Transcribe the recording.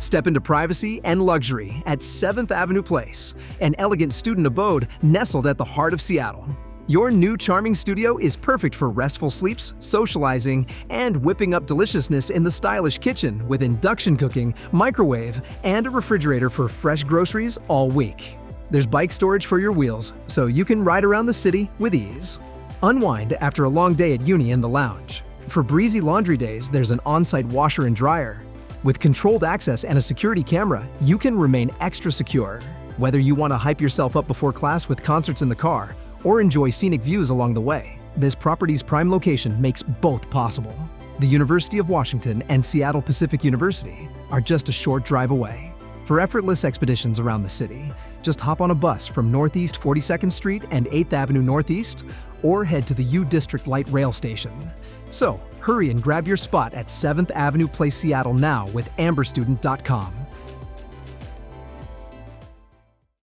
Step into privacy and luxury at 7th Avenue Place, an elegant student abode nestled at the heart of Seattle. Your new charming studio is perfect for restful sleeps, socializing, and whipping up deliciousness in the stylish kitchen with induction cooking, microwave, and a refrigerator for fresh groceries all week. There's bike storage for your wheels, so you can ride around the city with ease. Unwind after a long day at uni in the lounge. For breezy laundry days, there's an on-site washer and dryer. With controlled access and a security camera, you can remain extra secure. Whether you want to hype yourself up before class with concerts in the car, or enjoy scenic views along the way, this property's prime location makes both possible. The University of Washington and Seattle Pacific University are just a short drive away. For effortless expeditions around the city, just hop on a bus from Northeast 42nd Street and 8th Avenue Northeast, or head to the U District Light Rail Station. So, hurry and grab your spot at 7th Avenue Place Seattle now with amberstudent.com.